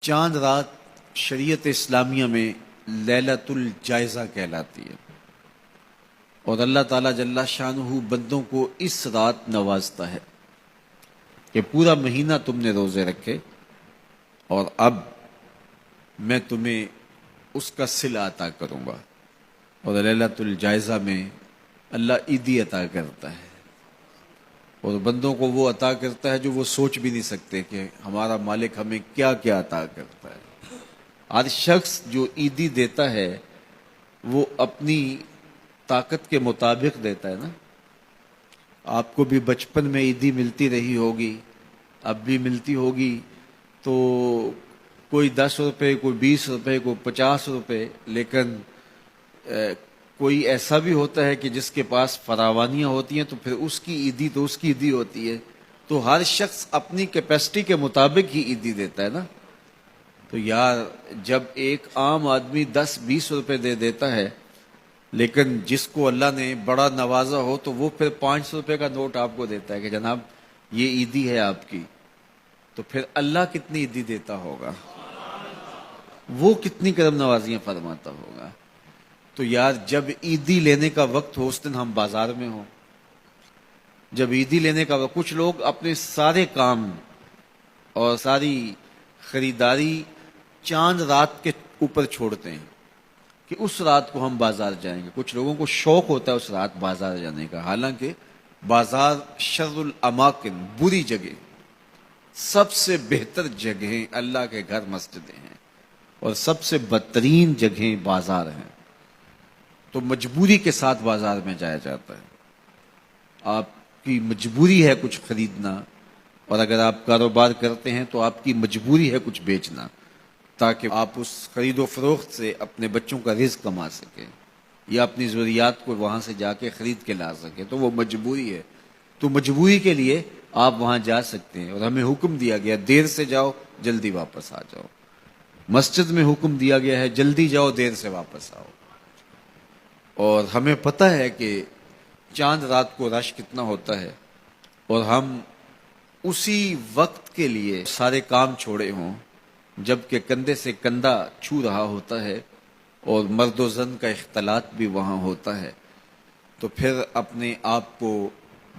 چاند رات شریعت اسلامیہ میں لیلۃ الجائزہ کہلاتی ہے، اور اللہ تعالیٰ جل شانہ بندوں کو اس رات نوازتا ہے کہ پورا مہینہ تم نے روزے رکھے اور اب میں تمہیں اس کا صلہ عطا کروں گا۔ اور لیلۃ الجائزہ میں اللہ عیدی عطا کرتا ہے، اور بندوں کو وہ عطا کرتا ہے جو وہ سوچ بھی نہیں سکتے کہ ہمارا مالک ہمیں کیا کیا عطا کرتا ہے۔ ہر شخص جو عیدی دیتا ہے وہ اپنی طاقت کے مطابق دیتا ہے نا۔ آپ کو بھی بچپن میں عیدی ملتی رہی ہوگی، اب بھی ملتی ہوگی، تو کوئی 10 روپے، کوئی 20 روپے، کوئی 50 روپے، لیکن کوئی ایسا بھی ہوتا ہے کہ جس کے پاس فراوانیاں ہوتی ہیں تو پھر اس کی عیدی تو اس کی عیدی ہوتی ہے۔ تو ہر شخص اپنی کیپیسٹی کے مطابق ہی عیدی دیتا ہے نا۔ تو یار جب ایک عام آدمی 10-20 روپے دے دیتا ہے، لیکن جس کو اللہ نے بڑا نوازا ہو تو وہ پھر 500 روپے کا نوٹ آپ کو دیتا ہے کہ جناب یہ عیدی ہے آپ کی، تو پھر اللہ کتنی عیدی دیتا ہوگا، وہ کتنی کرم نوازیاں فرماتا ہوگا۔ تو یار جب عیدی لینے کا وقت ہو اس دن ہم بازار میں ہوں، جب عیدی لینے کا وقت، کچھ لوگ اپنے سارے کام اور ساری خریداری چاند رات کے اوپر چھوڑتے ہیں کہ اس رات کو ہم بازار جائیں گے۔ کچھ لوگوں کو شوق ہوتا ہے اس رات بازار جانے کا، حالانکہ بازار شر الاماکن، بری جگہ، سب سے بہتر جگہیں اللہ کے گھر مسجدیں ہیں، اور سب سے بدترین جگہیں بازار ہیں۔ تو مجبوری کے ساتھ بازار میں جایا جاتا ہے، آپ کی مجبوری ہے کچھ خریدنا، اور اگر آپ کاروبار کرتے ہیں تو آپ کی مجبوری ہے کچھ بیچنا، تاکہ آپ اس خرید و فروخت سے اپنے بچوں کا رزق کما سکیں یا اپنی ضروریات کو وہاں سے جا کے خرید کے لا سکیں۔ تو وہ مجبوری ہے، تو مجبوری کے لیے آپ وہاں جا سکتے ہیں، اور ہمیں حکم دیا گیا دیر سے جاؤ جلدی واپس آ جاؤ۔ مسجد میں حکم دیا گیا ہے جلدی جاؤ دیر سے واپس آؤ۔ اور ہمیں پتہ ہے کہ چاند رات کو رش کتنا ہوتا ہے، اور ہم اسی وقت کے لیے سارے کام چھوڑے ہوں جبکہ کندھے سے کندھا چھو رہا ہوتا ہے، اور مرد و زن کا اختلاط بھی وہاں ہوتا ہے، تو پھر اپنے آپ کو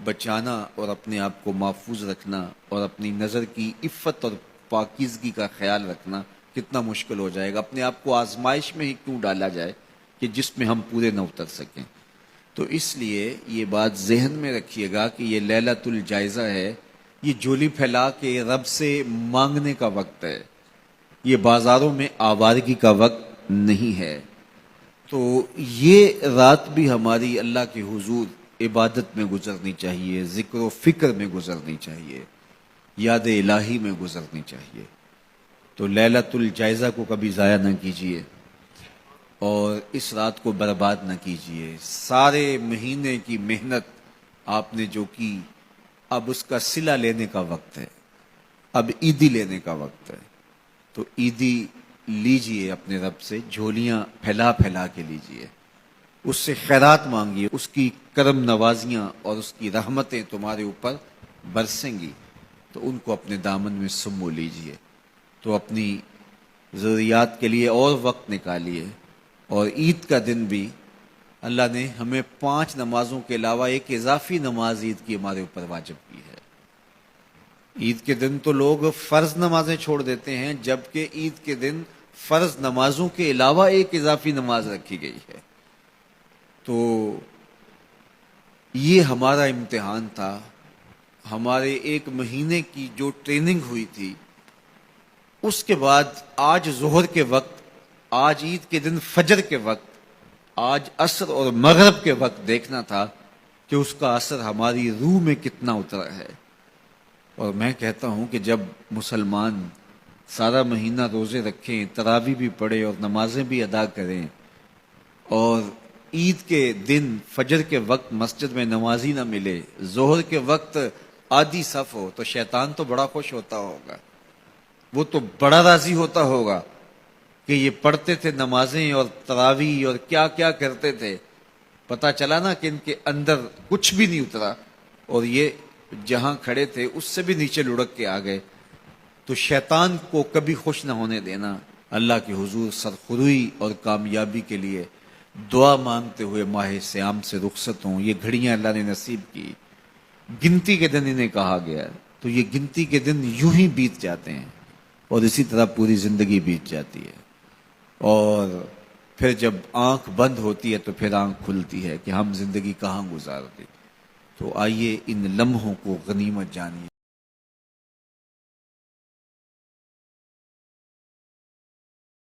بچانا اور اپنے آپ کو محفوظ رکھنا اور اپنی نظر کی عفت اور پاکیزگی کا خیال رکھنا کتنا مشکل ہو جائے گا۔ اپنے آپ کو آزمائش میں ہی کیوں ڈالا جائے کہ جس میں ہم پورے نہ اتر سکیں۔ تو اس لیے یہ بات ذہن میں رکھیے گا کہ یہ لیلۃ الجائزہ ہے، یہ جھولی پھیلا کے رب سے مانگنے کا وقت ہے، یہ بازاروں میں آوارگی کا وقت نہیں ہے۔ تو یہ رات بھی ہماری اللہ کے حضور عبادت میں گزرنی چاہیے، ذکر و فکر میں گزرنی چاہیے، یاد الہی میں گزرنی چاہیے۔ تو لیلۃ الجائزہ کو کبھی ضائع نہ کیجیے اور اس رات کو برباد نہ کیجیے۔ سارے مہینے کی محنت آپ نے جو کی، اب اس کا صلہ لینے کا وقت ہے، اب عیدی لینے کا وقت ہے۔ تو عیدی لیجئے اپنے رب سے، جھولیاں پھیلا پھیلا کے لیجئے، اس سے خیرات مانگیے، اس کی کرم نوازیاں اور اس کی رحمتیں تمہارے اوپر برسیں گی، تو ان کو اپنے دامن میں سمو لیجئے۔ تو اپنی ضروریات کے لیے اور وقت نکالیے، اور عید کا دن بھی اللہ نے ہمیں 5 نمازوں کے علاوہ ایک اضافی نماز عید کی ہمارے اوپر واجب کی ہے۔ عید کے دن تو لوگ فرض نمازیں چھوڑ دیتے ہیں، جبکہ عید کے دن فرض نمازوں کے علاوہ ایک اضافی نماز رکھی گئی ہے۔ تو یہ ہمارا امتحان تھا، ہمارے ایک مہینے کی جو ٹریننگ ہوئی تھی، اس کے بعد آج ظہر کے وقت، آج عید کے دن فجر کے وقت، آج عصر اور مغرب کے وقت دیکھنا تھا کہ اس کا اثر ہماری روح میں کتنا اترا ہے۔ اور میں کہتا ہوں کہ جب مسلمان سارا مہینہ روزے رکھیں، تراویح بھی پڑھیں اور نمازیں بھی ادا کریں، اور عید کے دن فجر کے وقت مسجد میں نمازی نہ ملے، ظہر کے وقت آدھی صف ہو، تو شیطان تو بڑا خوش ہوتا ہوگا، وہ تو بڑا راضی ہوتا ہوگا کہ یہ پڑھتے تھے نمازیں اور تراویح اور کیا کیا کرتے تھے، پتہ چلا نا کہ ان کے اندر کچھ بھی نہیں اترا، اور یہ جہاں کھڑے تھے اس سے بھی نیچے لڑک کے آ گئے۔ تو شیطان کو کبھی خوش نہ ہونے دینا، اللہ کے حضور سرخروئی اور کامیابی کے لیے دعا مانگتے ہوئے ماہ سیام سے رخصت ہوں۔ یہ گھڑیاں اللہ نے نصیب کی، گنتی کے دن انہیں کہا گیا، تو یہ گنتی کے دن یوں ہی بیت جاتے ہیں اور اسی طرح پوری زندگی بیت جاتی ہے، اور پھر جب آنکھ بند ہوتی ہے تو پھر آنکھ کھلتی ہے کہ ہم زندگی کہاں گزار دی۔ تو آئیے ان لمحوں کو غنیمت جانیے۔